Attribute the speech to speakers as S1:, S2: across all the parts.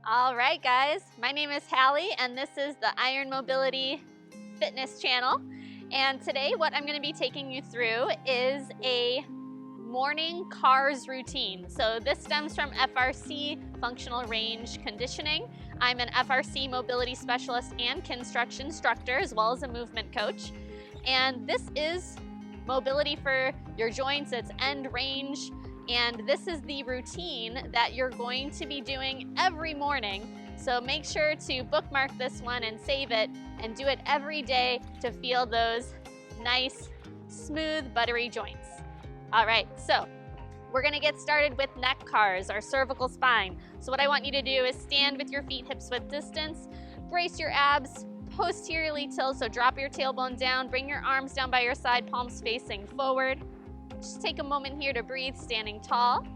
S1: All right, guys, my name is Hallie, and this is the Iron Mobility Fitness channel. And today, what I'm going to be taking you through is a morning CARs routine. So this stems from FRC, Functional Range Conditioning. I'm an FRC mobility specialist and Kinstretch instructor, as well as a movement coach. And this is mobility for your joints, it's end range. And this is the routine that you're going to be doing every morning. So make sure to bookmark this one and save it and do it every day to feel those nice, smooth, buttery joints. All right, so we're gonna get started with neck CARs, our cervical spine. So what I want you to do is stand with your feet hips width distance, brace your abs, posteriorly tilt, so drop your tailbone down, bring your arms down by your side, palms facing forward. Just take a moment here to breathe, standing tall.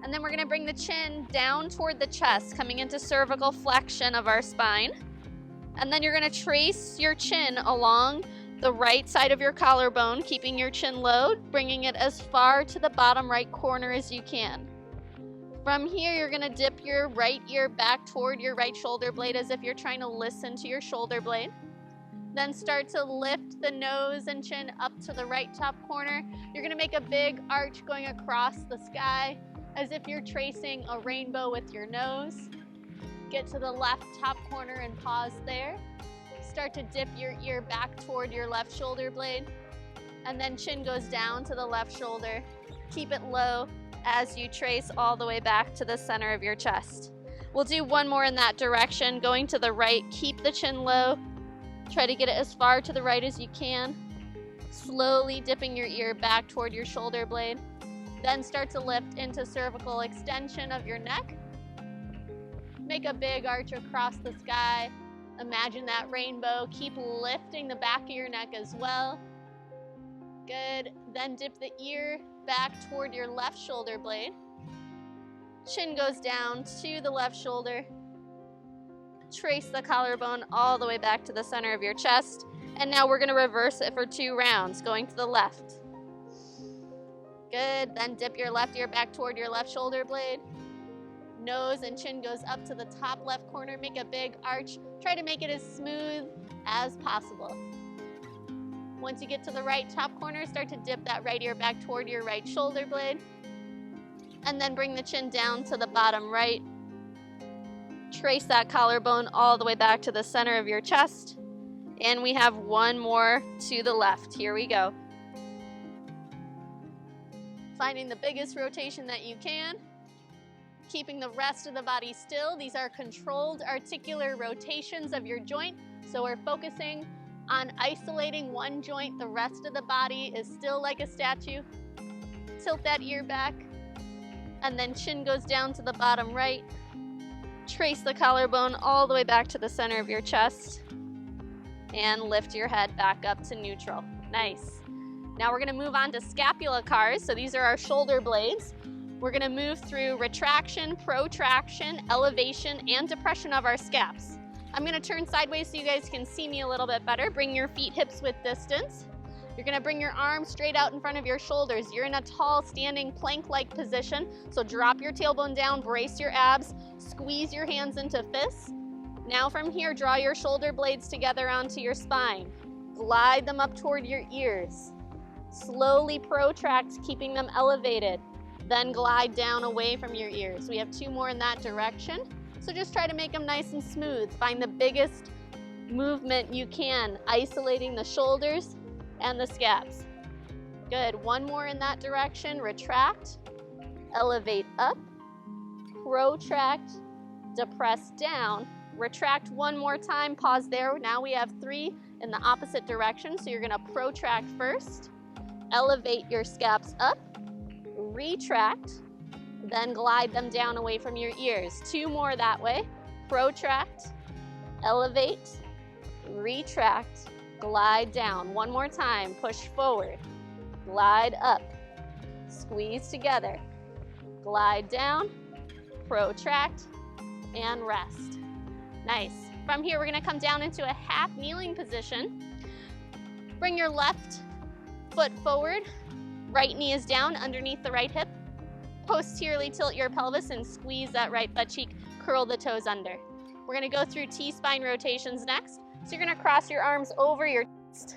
S1: And then we're gonna bring the chin down toward the chest, coming into cervical flexion of our spine. And then you're gonna trace your chin along the right side of your collarbone, keeping your chin low, bringing it as far to the bottom right corner as you can. From here, you're gonna dip your right ear back toward your right shoulder blade as if you're trying to listen to your shoulder blade. Then start to lift the nose and chin up to the right top corner. You're gonna make a big arch going across the sky as if you're tracing a rainbow with your nose. Get to the left top corner and pause there. Start to dip your ear back toward your left shoulder blade. And then chin goes down to the left shoulder. Keep it low as you trace all the way back to the center of your chest. We'll do one more in that direction, going to the right. Keep the chin low. Try to get it as far to the right as you can. Slowly dipping your ear back toward your shoulder blade. Then start to lift into cervical extension of your neck. Make a big arch across the sky. Imagine that rainbow. Keep lifting the back of your neck as well. Good. Then dip the ear back toward your left shoulder blade. Chin goes down to the left shoulder. Trace the collarbone all the way back to the center of your chest. And now we're gonna reverse it for 2 rounds, going to the left. Good, then dip your left ear back toward your left shoulder blade. Nose and chin goes up to the top left corner. Make a big arch. Try to make it as smooth as possible. Once you get to the right top corner, start to dip that right ear back toward your right shoulder blade. And then bring the chin down to the bottom right. Trace that collarbone all the way back to the center of your chest. And we have one more to the left. Here we go. Finding the biggest rotation that you can. Keeping the rest of the body still. These are controlled articular rotations of your joint. So we're focusing on isolating one joint. The rest of the body is still like a statue. Tilt that ear back. And then chin goes down to the bottom right. Trace the collarbone all the way back to the center of your chest. And lift your head back up to neutral. Nice. Now we're gonna move on to Scapula CARs. So these are our shoulder blades. We're gonna move through retraction, protraction, elevation, and depression of our scaps. I'm gonna turn sideways so you guys can see me a little bit better. Bring your feet hips width distance. You're gonna bring your arms straight out in front of your shoulders. You're in a tall, standing, plank-like position. So drop your tailbone down, brace your abs, squeeze your hands into fists. Now from here, draw your shoulder blades together onto your spine. Glide them up toward your ears. Slowly protract, keeping them elevated. Then glide down away from your ears. We have 2 more in that direction. So just try to make them nice and smooth. Find the biggest movement you can, isolating the shoulders and the scaps. Good, 1 more in that direction. Retract, elevate up, protract, depress down, retract 1 more time, pause there. Now we have 3 in the opposite direction. So you're gonna protract first, elevate your scaps up, retract, then glide them down away from your ears. 2 more that way. Protract, elevate, retract, glide down. 1 more time, push forward, glide up, squeeze together, glide down, protract, and rest. Nice. From here, we're gonna come down into a half kneeling position. Bring your left foot forward, right knee is down underneath the right hip. Posteriorly tilt your pelvis and squeeze that right butt cheek curl the toes under. We're gonna go through T-spine rotations next. So you're gonna cross your arms over your chest.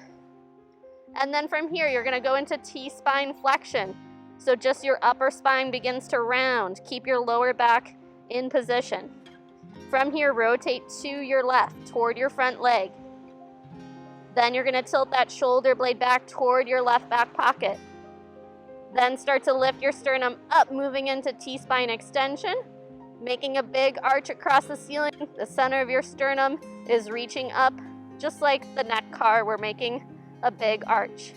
S1: And then from here, you're gonna go into T-spine flexion. So just your upper spine begins to round. Keep your lower back in position. From here, rotate to your left, toward your front leg. Then you're gonna tilt that shoulder blade back toward your left back pocket. Then start to lift your sternum up, moving into T-spine extension, making a big arch across the ceiling. The center of your sternum is reaching up, just like the neck CAR, we're making a big arch.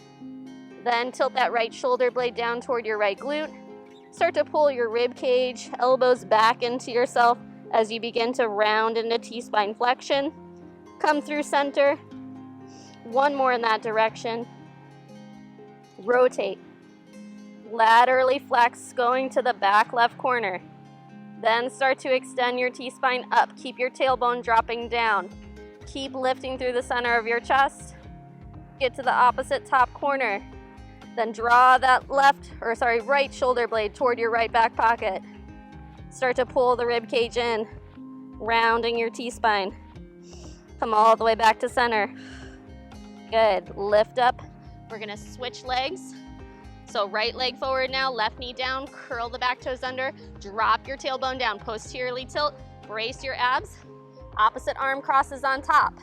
S1: Then tilt that right shoulder blade down toward your right glute. Start to pull your rib cage, elbows back into yourself as you begin to round into T-spine flexion. Come through center. One more in that direction. Rotate. Laterally flex, going to the back left corner. Then start to extend your T-spine up. Keep your tailbone dropping down. Keep lifting through the center of your chest. Get to the opposite top corner. Then draw that right shoulder blade toward your right back pocket. Start to pull the rib cage in, rounding your T-spine. Come all the way back to center. Good. Lift up. We're gonna switch legs. So right leg forward now, left knee down, curl the back toes under, drop your tailbone down, posteriorly tilt, brace your abs. Opposite arm crosses on top.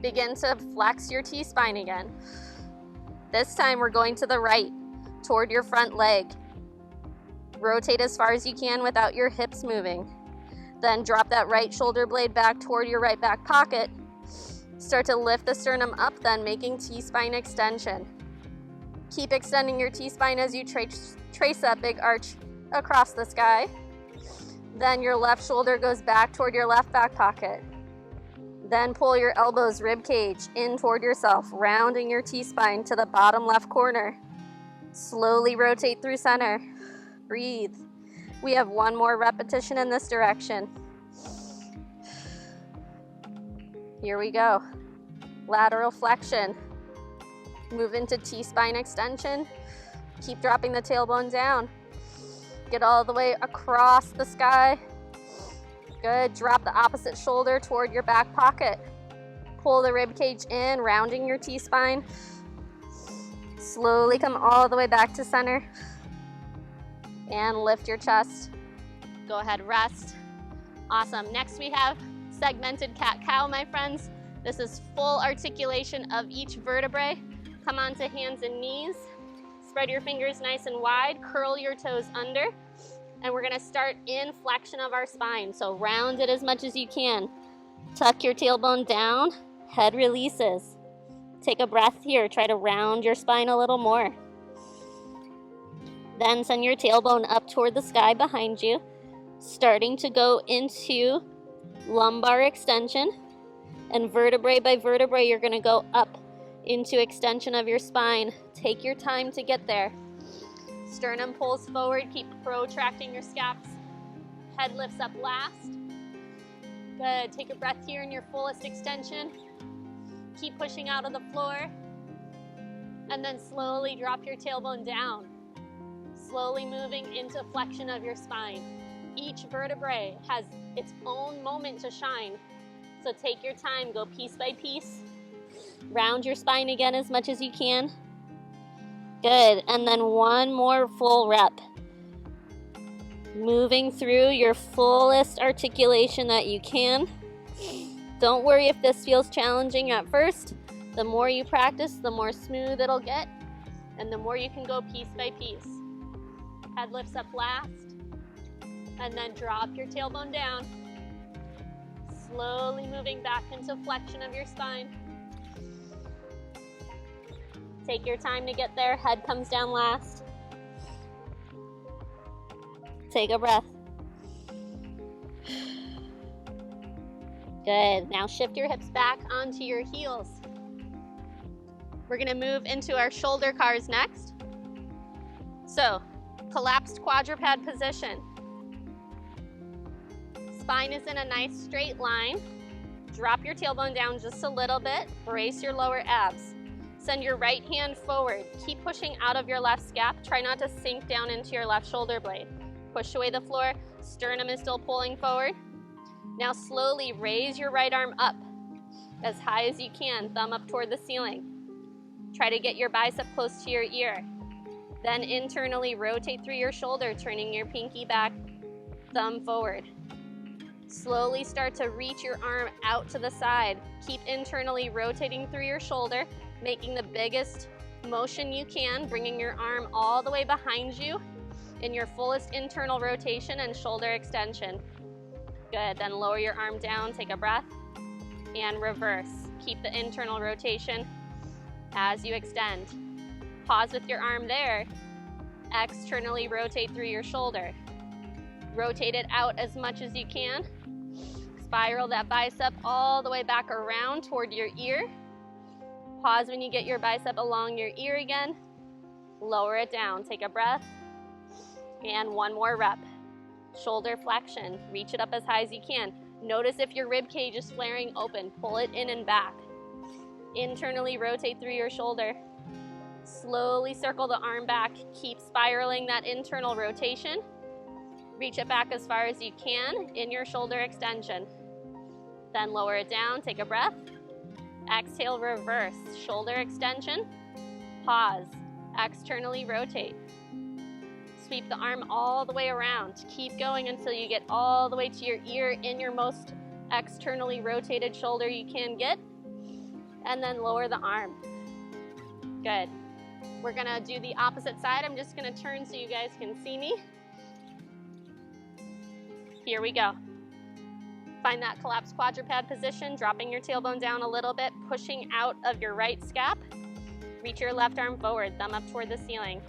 S1: Begin to flex your T-spine again. This time we're going to the right, toward your front leg. Rotate as far as you can without your hips moving. Then drop that right shoulder blade back toward your right back pocket. Start to lift the sternum up, then making T-spine extension. Keep extending your T-spine as you trace that big arch across the sky. Then your left shoulder goes back toward your left back pocket. Then pull your elbows, rib cage, in toward yourself, rounding your T-spine to the bottom left corner. Slowly rotate through center. Breathe. We have one more repetition in this direction. Here we go. Lateral flexion. Move into T-spine extension. Keep dropping the tailbone down. Get all the way across the sky. Good. Drop the opposite shoulder toward your back pocket. Pull the rib cage in, rounding your T-spine. Slowly come all the way back to center. And lift your chest. Go ahead, rest. Awesome. Next we have segmented cat-cow, my friends. This is full articulation of each vertebrae. Come onto hands and knees. Spread your fingers nice and wide. Curl your toes under. And we're gonna start in flexion of our spine. So round it as much as you can. Tuck your tailbone down. Head releases. Take a breath here. Try to round your spine a little more. Then send your tailbone up toward the sky behind you. Starting to go into lumbar extension. And vertebrae by vertebrae, you're gonna go up into extension of your spine. Take your time to get there. Sternum pulls forward, keep protracting your scaps. Head lifts up last. Good, take a breath here in your fullest extension. Keep pushing out of the floor. And then slowly drop your tailbone down. Slowly moving into flexion of your spine. Each vertebrae has its own moment to shine. So take your time, go piece by piece. Round your spine again as much as you can. Good, and then one more full rep. Moving through your fullest articulation that you can. Don't worry if this feels challenging at first. The more you practice, the more smooth it'll get, and the more you can go piece by piece. Head lifts up last, and then drop your tailbone down. Slowly moving back into flexion of your spine. Take your time to get there. Head comes down last. Take a breath. Good. Now shift your hips back onto your heels. We're going to move into our shoulder CARs next. So, collapsed quadruped position. Spine is in a nice straight line. Drop your tailbone down just a little bit. Brace your lower abs. Send your right hand forward. Keep pushing out of your left scap. Try not to sink down into your left shoulder blade. Push away the floor, sternum is still pulling forward. Now slowly raise your right arm up as high as you can, thumb up toward the ceiling. Try to get your bicep close to your ear. Then internally rotate through your shoulder, turning your pinky back, thumb forward. Slowly start to reach your arm out to the side. Keep internally rotating through your shoulder, making the biggest motion you can, bringing your arm all the way behind you in your fullest internal rotation and shoulder extension. Good, then lower your arm down, take a breath, and reverse. Keep the internal rotation as you extend. Pause with your arm there. Externally rotate through your shoulder. Rotate it out as much as you can. Spiral that bicep all the way back around toward your ear. Pause when you get your bicep along your ear again. Lower it down, take a breath, and one more rep. Shoulder flexion, reach it up as high as you can. Notice if your rib cage is flaring open, pull it in and back. Internally rotate through your shoulder. Slowly circle the arm back, keep spiraling that internal rotation. Reach it back as far as you can in your shoulder extension. Then lower it down, take a breath. Exhale, reverse, shoulder extension. Pause, externally rotate. Sweep the arm all the way around. Keep going until you get all the way to your ear in your most externally rotated shoulder you can get. And then lower the arm. Good. We're gonna do the opposite side. I'm just gonna turn so you guys can see me. Here we go. Find that collapsed quadruped position, dropping your tailbone down a little bit, pushing out of your right scap. Reach your left arm forward, thumb up toward the ceiling.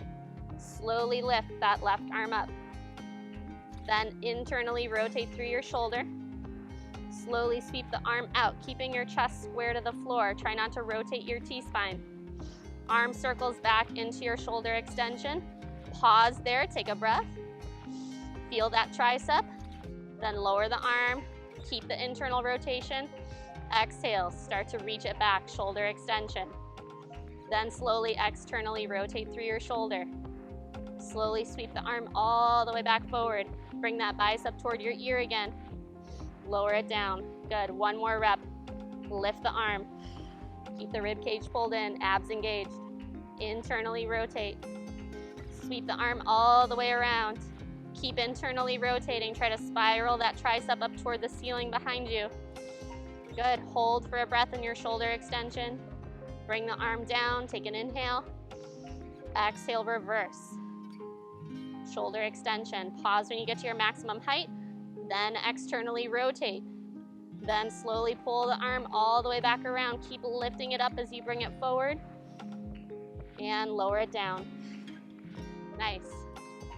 S1: Slowly lift that left arm up. Then internally rotate through your shoulder. Slowly sweep the arm out, keeping your chest square to the floor. Try not to rotate your T-spine. Arm circles back into your shoulder extension. Pause there, take a breath. Feel that tricep. Then lower the arm, keep the internal rotation. Exhale, start to reach it back, shoulder extension. Then slowly externally rotate through your shoulder. Slowly sweep the arm all the way back forward. Bring that bicep toward your ear again. Lower it down. Good, one more rep. Lift the arm. Keep the rib cage pulled in, abs engaged. Internally rotate. Sweep the arm all the way around. Keep internally rotating. Try to spiral that tricep up toward the ceiling behind you. Good, hold for a breath in your shoulder extension. Bring the arm down, take an inhale. Exhale, reverse. Shoulder extension. Pause when you get to your maximum height. Then externally rotate. Then slowly pull the arm all the way back around. Keep lifting it up as you bring it forward. And lower it down. Nice.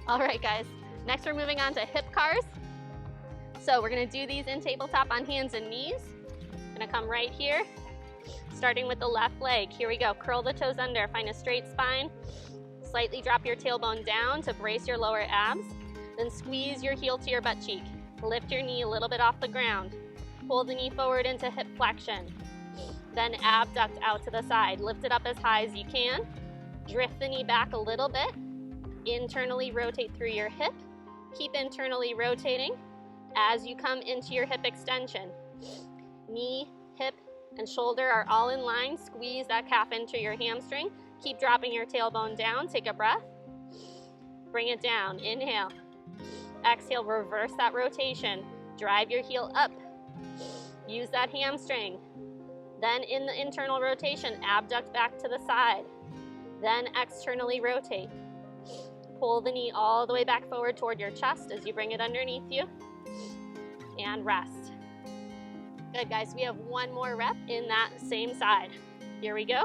S1: All right, guys. Next, we're moving on to hip CARs. So we're gonna do these in tabletop on hands and knees. Gonna come right here, starting with the left leg. Here we go. Curl the toes under. Find a straight spine. Slightly drop your tailbone down to brace your lower abs. Then squeeze your heel to your butt cheek. Lift your knee a little bit off the ground. Pull the knee forward into hip flexion. Then abduct out to the side. Lift it up as high as you can. Drift the knee back a little bit. Internally rotate through your hip. Keep internally rotating as you come into your hip extension. Knee, hip, and shoulder are all in line. Squeeze that calf into your hamstring. Keep dropping your tailbone down. Take a breath. Bring it down. Inhale. Exhale, reverse that rotation. Drive your heel up. Use that hamstring. Then in the internal rotation, abduct back to the side. Then externally rotate. Pull the knee all the way back forward toward your chest as you bring it underneath you. And rest. Good, guys. We have one more rep in that same side. Here we go.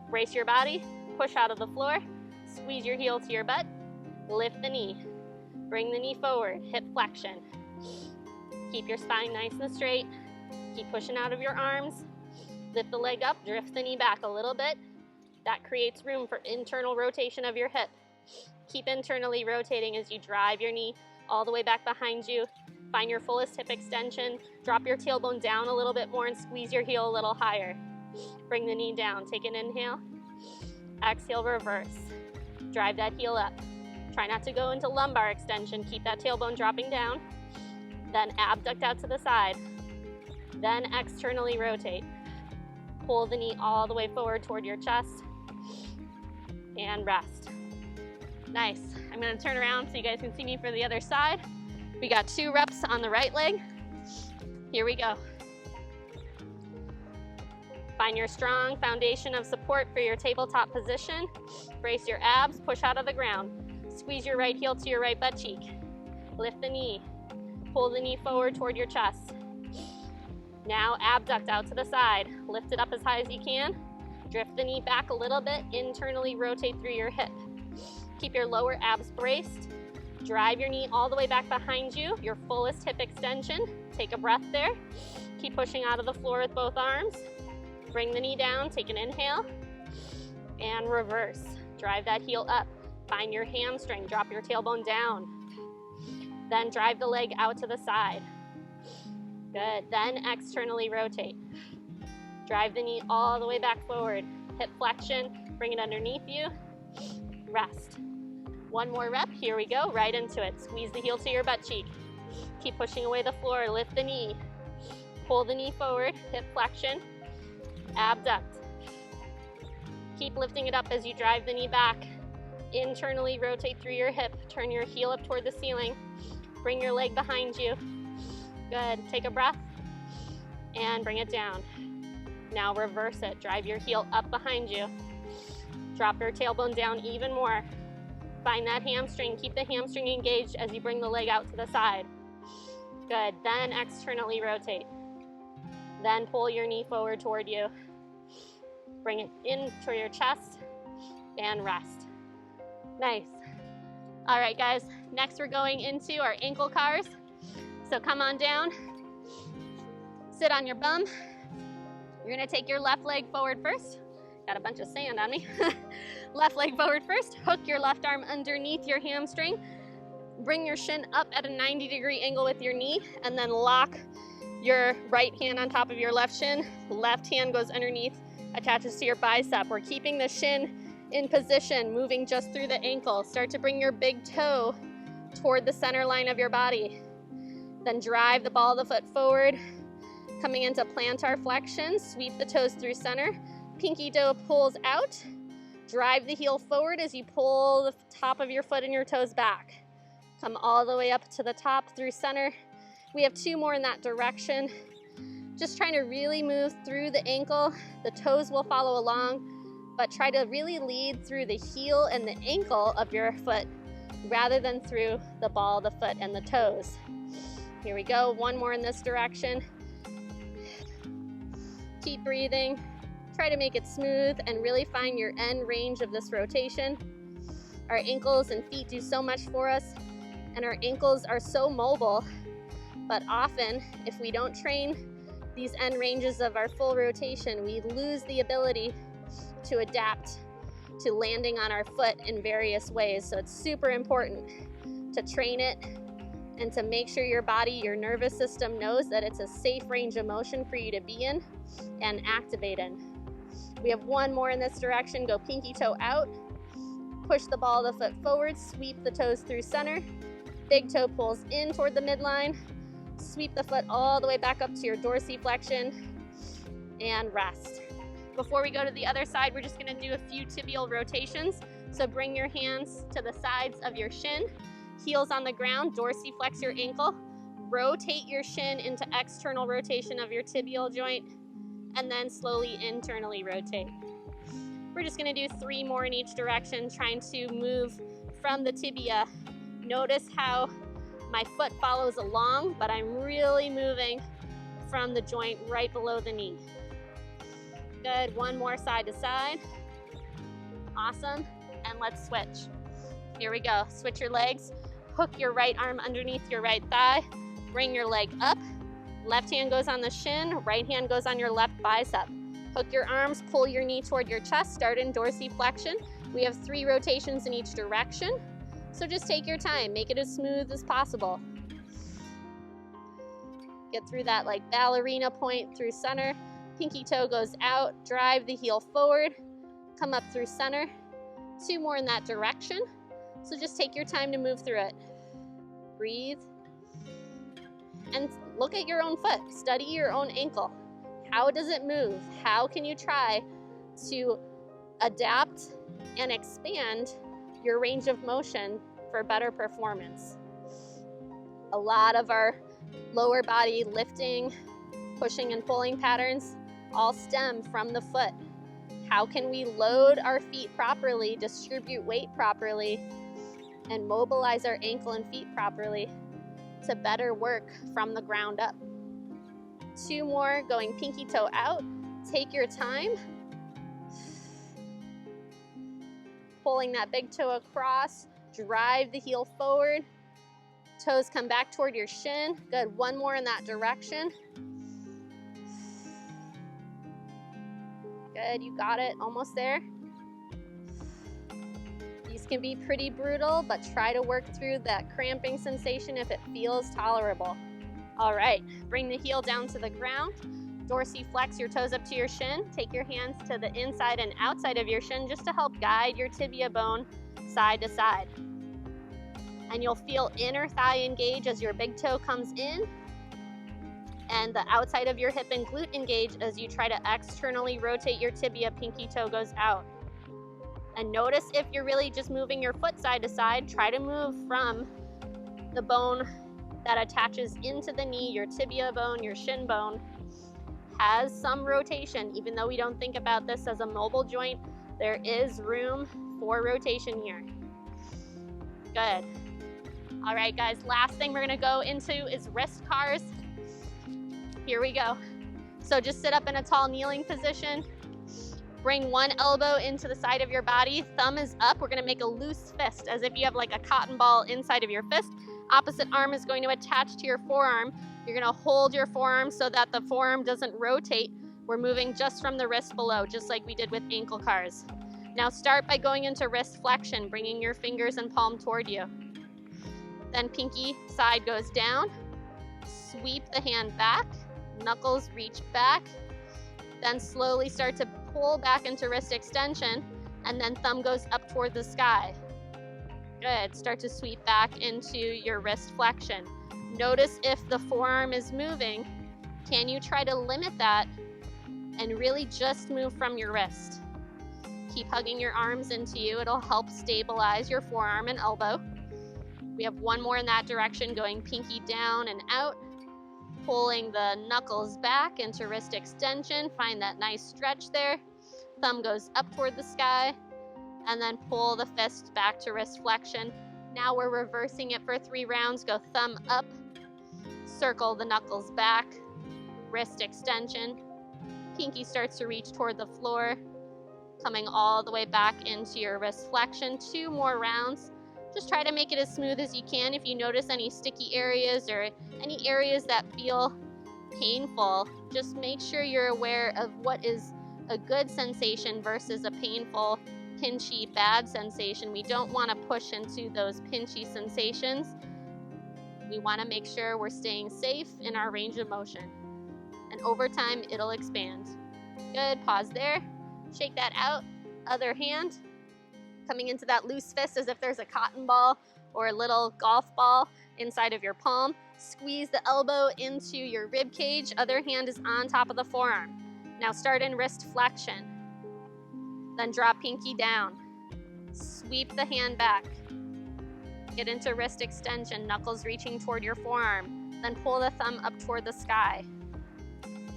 S1: Brace your body. Push out of the floor. Squeeze your heel to your butt. Lift the knee. Bring the knee forward. Hip flexion. Keep your spine nice and straight. Keep pushing out of your arms. Lift the leg up. Drift the knee back a little bit. That creates room for internal rotation of your hip. Keep internally rotating as you drive your knee all the way back behind you. Find your fullest hip extension. Drop your tailbone down a little bit more and squeeze your heel a little higher. Bring the knee down. Take an inhale. Exhale, reverse. Drive that heel up. Try not to go into lumbar extension. Keep that tailbone dropping down. Then abduct out to the side. Then externally rotate. Pull the knee all the way forward toward your chest. And rest. Nice. I'm going to turn around so you guys can see me for the other side. We got 2 reps on the right leg. Here we go. Find your strong foundation of support for your tabletop position. Brace your abs, push out of the ground. Squeeze your right heel to your right butt cheek. Lift the knee. Pull the knee forward toward your chest. Now abduct out to the side. Lift it up as high as you can. Drift the knee back a little bit. Internally rotate through your hip. Keep your lower abs braced. Drive your knee all the way back behind you, your fullest hip extension. Take a breath there. Keep pushing out of the floor with both arms. Bring the knee down, take an inhale, and reverse. Drive that heel up. Find your hamstring, drop your tailbone down. Then drive the leg out to the side. Good, then externally rotate. Drive the knee all the way back forward. Hip flexion, bring it underneath you. Rest. 1 more rep, here we go, right into it. Squeeze the heel to your butt cheek. Keep pushing away the floor, lift the knee. Pull the knee forward, hip flexion, abduct. Keep lifting it up as you drive the knee back. Internally rotate through your hip, turn your heel up toward the ceiling. Bring your leg behind you. Good, take a breath and bring it down. Now reverse it, drive your heel up behind you. Drop your tailbone down even more. Find that hamstring, keep the hamstring engaged as you bring the leg out to the side. Good, then externally rotate. Then pull your knee forward toward you. Bring it into your chest and rest. Nice. All right, guys, next we're going into our ankle CARs. So come on down, sit on your bum. You're gonna take your left leg forward first. Got a bunch of sand on me. Left leg forward first. Hook your left arm underneath your hamstring. Bring your shin up at a 90-degree angle with your knee, and then lock your right hand on top of your left shin. Left hand goes underneath, attaches to your bicep. We're keeping the shin in position, moving just through the ankle. Start to bring your big toe toward the center line of your body. Then drive the ball of the foot forward, coming into plantar flexion. Sweep the toes through center. Pinky toe pulls out. Drive the heel forward as you pull the top of your foot and your toes back. Come all the way up to the top through center. We have 2 more in that direction. Just trying to really move through the ankle. The toes will follow along, but try to really lead through the heel and the ankle of your foot rather than through the ball of the foot and the toes. Here we go, 1 more in this direction. Keep breathing. Try to make it smooth and really find your end range of this rotation. Our ankles and feet do so much for us, and our ankles are so mobile, but often if we don't train these end ranges of our full rotation, we lose the ability to adapt to landing on our foot in various ways. So it's super important to train it and to make sure your body, your nervous system knows that it's a safe range of motion for you to be in and activate in. We have 1 more in this direction. Go pinky toe out. Push the ball of the foot forward. Sweep the toes through center. Big toe pulls in toward the midline. Sweep the foot all the way back up to your dorsiflexion and rest. Before we go to the other side, we're just going to do a few tibial rotations. So bring your hands to the sides of your shin. Heels on the ground. Dorsiflex your ankle. Rotate your shin into external rotation of your tibial joint, and then slowly internally rotate. We're just gonna do 3 more in each direction, trying to move from the tibia. Notice how my foot follows along, but I'm really moving from the joint right below the knee. Good, 1 more side to side. Awesome, and let's switch. Here we go, switch your legs. Hook your right arm underneath your right thigh. Bring your leg up. Left hand goes on the shin, right hand goes on your left bicep. Hook your arms, pull your knee toward your chest, start in dorsiflexion. We have 3 rotations in each direction, so just take your time, make it as smooth as possible. Get through that like ballerina point through center. Pinky toe goes out, drive the heel forward, come up through center. 2 more in that direction. So just take your time to move through it. Breathe. And look at your own foot. Study your own ankle. How does it move? How can you try to adapt and expand your range of motion for better performance? A lot of our lower body lifting, pushing and pulling patterns all stem from the foot. How can we load our feet properly, distribute weight properly, and mobilize our ankle and feet properly to better work from the ground up? 2 more, going pinky toe out. Take your time. Pulling that big toe across, drive the heel forward. Toes come back toward your shin. Good, 1 more in that direction. Good, you got it, almost there. These can be pretty brutal, but try to work through that cramping sensation if it feels tolerable. All right, bring the heel down to the ground. Dorsiflex your toes up to your shin. Take your hands to the inside and outside of your shin just to help guide your tibia bone side to side. And you'll feel inner thigh engage as your big toe comes in, and the outside of your hip and glute engage as you try to externally rotate your tibia, pinky toe goes out. And notice if you're really just moving your foot side to side, try to move from the bone that attaches into the knee, your tibia bone, your shin bone, has some rotation. Even though we don't think about this as a mobile joint, there is room for rotation here. Good. All right, guys, last thing we're gonna go into is wrist CARs. Here we go. So just sit up in a tall kneeling position. Bring one elbow into the side of your body. Thumb is up. We're gonna make a loose fist, as if you have like a cotton ball inside of your fist. Opposite arm is going to attach to your forearm. You're gonna hold your forearm so that the forearm doesn't rotate. We're moving just from the wrist below, just like we did with ankle CARs. Now start by going into wrist flexion, bringing your fingers and palm toward you. Then pinky side goes down. Sweep the hand back. Knuckles reach back. Then slowly start to pull back into wrist extension, and then thumb goes up toward the sky. Good. Start to sweep back into your wrist flexion. Notice if the forearm is moving. Can you try to limit that and really just move from your wrist? Keep hugging your arms into you. It'll help stabilize your forearm and elbow. We have 1 more in that direction, going pinky down and out. Pulling the knuckles back into wrist extension. Find that nice stretch there. Thumb goes up toward the sky, and then pull the fist back to wrist flexion. Now we're reversing it for 3 rounds. Go thumb up, circle the knuckles back, wrist extension. Pinky starts to reach toward the floor, coming all the way back into your wrist flexion. 2 more rounds. Just try to make it as smooth as you can. If you notice any sticky areas or any areas that feel painful, just make sure you're aware of what is a good sensation versus a painful, pinchy, bad sensation. We don't want to push into those pinchy sensations. We want to make sure we're staying safe in our range of motion. And over time, it'll expand. Good, pause there. Shake that out. Other hand. Coming into that loose fist as if there's a cotton ball or a little golf ball inside of your palm. Squeeze the elbow into your rib cage. Other hand is on top of the forearm. Now start in wrist flexion. Then drop pinky down. Sweep the hand back. Get into wrist extension, knuckles reaching toward your forearm. Then pull the thumb up toward the sky.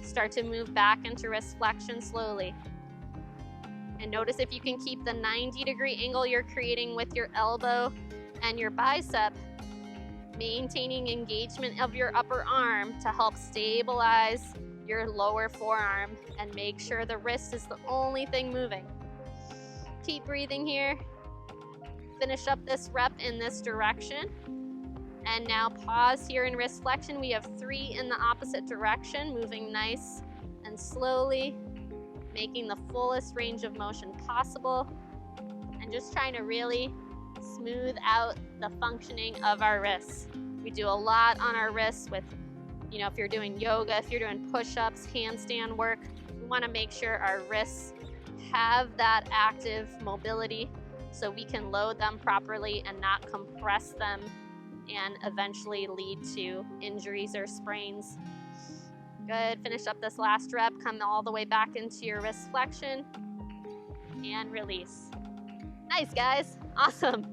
S1: Start to move back into wrist flexion slowly. And notice if you can keep the 90-degree angle you're creating with your elbow and your bicep, maintaining engagement of your upper arm to help stabilize your lower forearm and make sure the wrist is the only thing moving. Keep breathing here. Finish up this rep in this direction. And now pause here in wrist flexion. We have 3 in the opposite direction, moving nice and slowly, making the fullest range of motion possible, and just trying to really smooth out the functioning of our wrists. We do a lot on our wrists with, if you're doing yoga, if you're doing push-ups, handstand work, we want to make sure our wrists have that active mobility so we can load them properly and not compress them and eventually lead to injuries or sprains. Good, finish up this last rep, come all the way back into your wrist flexion and release. Nice, guys, awesome.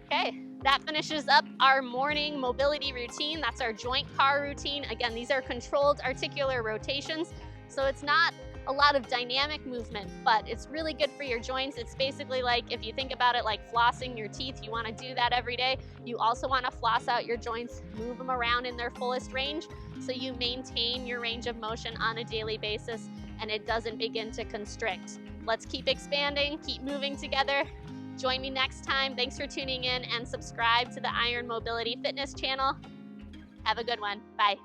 S1: Okay, that finishes up our morning mobility routine. That's our joint CAR routine. Again, these are controlled articular rotations, so it's not a lot of dynamic movement, but it's really good for your joints. It's basically like, if you think about it like flossing your teeth, you want to do that every day. You also want to floss out your joints, move them around in their fullest range, so you maintain your range of motion on a daily basis and it doesn't begin to constrict. Let's keep expanding, keep moving together. Join me next time. Thanks for tuning in and subscribe to the Iron Mobility Fitness channel. Have a good one. Bye.